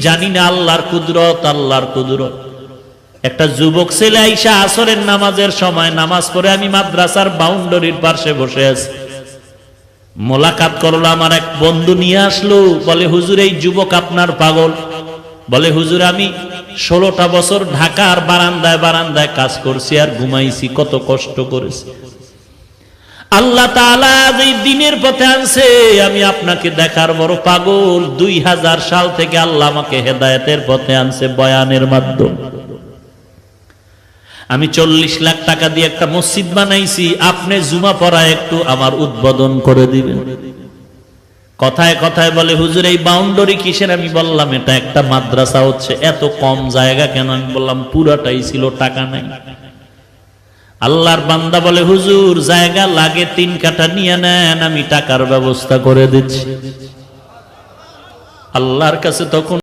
জানি না আল্লাহর কুদরত, আল্লাহর কুদরত। একটা যুবক ছেলে আইসা আসরের নামাজের সময় নামাজ পড়ে, আমি মাদ্রাসার বাউন্ডারির পাশে বসে আছি, মোলাকাত করলো। আমার এক বন্ধু নিয়ে আসলো, বলে হুজুর এই যুবক আপনার পাগল। বলে হুজুর আমি 16টা বছর ঢাকার বারান্দায় বারান্দায় কাজ করছি আর ঘুমাইছি, কত কষ্ট করেছি। আল্লাহ তাআলা এই দিনের পথে আনছে, আমি আপনাকে দেখার বড় পাগল। 2000 সাল থেকে আল্লাহ আমাকে হেদায়েতের পথে আনছে বয়ানের মাধ্যমে। আমি 40 লাখ টাকা দিয়ে একটা মসজিদ বানাইছি, আপনি জুমা পড়া একটু আমার উদ্বোধন করে দিবেন। কথায় কথায় বলে হুজুর এই বাউন্ডারি কিসের? আমি বললাম এটা একটা মাদ্রাসা হচ্ছে। এত কম জায়গা কেন? আমি বললাম পুরাটাই ছিল, টাকা নাই। আল্লাহর বান্দা বলে হুজুর জায়গা লাগে 3 কাঠা নিয়ে নেন, আমি টাকার ব্যবস্থা করে দিচ্ছি। আল্লাহর কাছে তখন